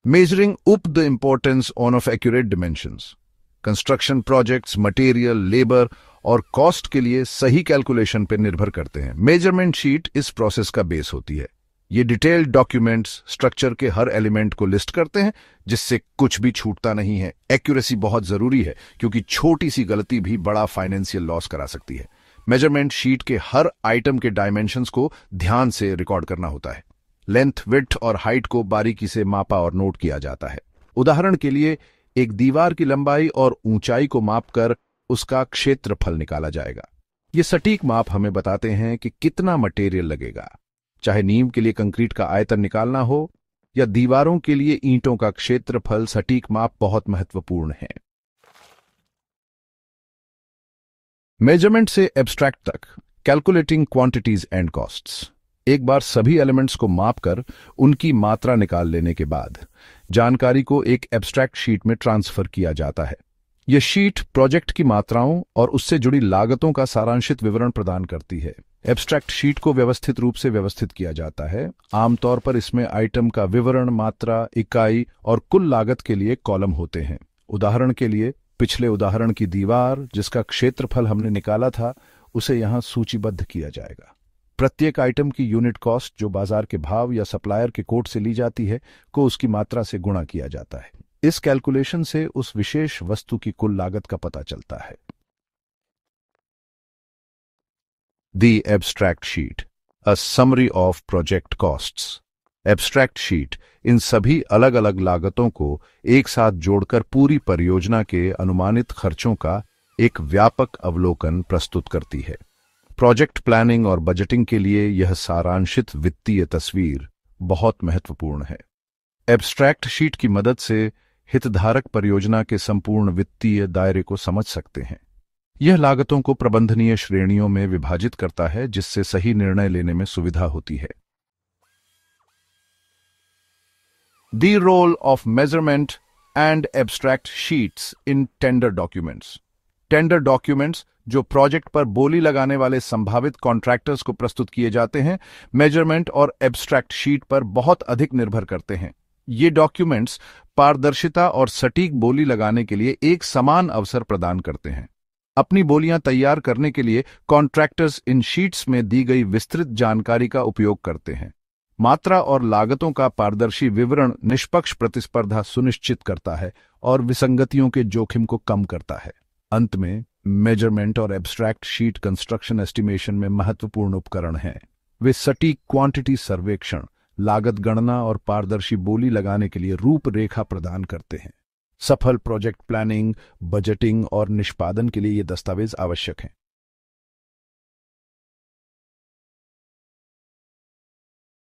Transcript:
Measuring up the importance on of accurate dimensions. Construction projects material labour और cost के लिए सही calculation पर निर्भर करते हैं। मेजरमेंट शीट इस प्रोसेस का बेस होती है। ये डिटेल्ड डॉक्यूमेंट्स स्ट्रक्चर के हर एलिमेंट को लिस्ट करते हैं जिससे कुछ भी छूटता नहीं है। एक्यूरेसी बहुत जरूरी है क्योंकि छोटी सी गलती भी बड़ा फाइनेंशियल लॉस करा सकती है। मेजरमेंट शीट के हर आइटम के डायमेंशंस को ध्यान से रिकॉर्ड करना होता है। लेंथ विड्थ और हाइट को बारीकी से मापा और नोट किया जाता है। उदाहरण के लिए एक दीवार की लंबाई और ऊंचाई को मापकर उसका क्षेत्रफल निकाला जाएगा। ये सटीक माप हमें बताते हैं कि कितना मटेरियल लगेगा, चाहे नींव के लिए कंक्रीट का आयतन निकालना हो या दीवारों के लिए ईंटों का क्षेत्रफल। सटीक माप बहुत महत्वपूर्ण है। मेजरमेंट से एब्स्ट्रैक्ट तक, कैलकुलेटिंग क्वांटिटीज एंड कॉस्ट्स। एक बार सभी एलिमेंट्स को मापकर उनकी मात्रा निकाल लेने के बाद जानकारी को एक एब्स्ट्रैक्ट शीट में ट्रांसफर किया जाता है। यह शीट प्रोजेक्ट की मात्राओं और उससे जुड़ी लागतों का सारांशित विवरण प्रदान करती है। एब्स्ट्रैक्ट शीट को व्यवस्थित रूप से व्यवस्थित किया जाता है। आमतौर पर इसमें आइटम का विवरण, मात्रा, इकाई और कुल लागत के लिए कॉलम होते हैं। उदाहरण के लिए पिछले उदाहरण की दीवार जिसका क्षेत्रफल हमने निकाला था उसे यहां सूचीबद्ध किया जाएगा। प्रत्येक आइटम की यूनिट कॉस्ट जो बाजार के भाव या सप्लायर के कोड से ली जाती है को उसकी मात्रा से गुणा किया जाता है। इस कैलकुलेशन से उस विशेष वस्तु की कुल लागत का पता चलता है। The Abstract Sheet, a summary of project costs. Abstract sheet in सभी अलग अलग लागतों को एक साथ जोड़कर पूरी परियोजना के अनुमानित खर्चों का एक व्यापक अवलोकन प्रस्तुत करती है। प्रोजेक्ट प्लानिंग और बजटिंग के लिए यह सारांशित वित्तीय तस्वीर बहुत महत्वपूर्ण है। एब्स्ट्रैक्ट शीट की मदद से हितधारक परियोजना के संपूर्ण वित्तीय दायरे को समझ सकते हैं। यह लागतों को प्रबंधनीय श्रेणियों में विभाजित करता है जिससे सही निर्णय लेने में सुविधा होती है। The role of measurement and abstract sheets in tender documents. Tender documents जो प्रोजेक्ट पर बोली लगाने वाले संभावित कॉन्ट्रैक्टर्स को प्रस्तुत किए जाते हैं, मेजरमेंट और एब्स्ट्रैक्ट शीट पर बहुत अधिक निर्भर करते हैं। ये डॉक्यूमेंट्स पारदर्शिता और सटीक बोली लगाने के लिए एक समान अवसर प्रदान करते हैं। अपनी बोलियां तैयार करने के लिए कॉन्ट्रैक्टर्स इन शीट्स में दी गई विस्तृत जानकारी का उपयोग करते हैं। मात्रा और लागतों का पारदर्शी विवरण निष्पक्ष प्रतिस्पर्धा सुनिश्चित करता है और विसंगतियों के जोखिम को कम करता है। अंत में मेजरमेंट और एब्स्ट्रैक्ट शीट कंस्ट्रक्शन एस्टिमेशन में महत्वपूर्ण उपकरण हैं। वे सटीक क्वांटिटी सर्वेक्षण, लागत गणना और पारदर्शी बोली लगाने के लिए रूपरेखा प्रदान करते हैं। सफल प्रोजेक्ट प्लानिंग, बजटिंग और निष्पादन के लिए ये दस्तावेज आवश्यक हैं।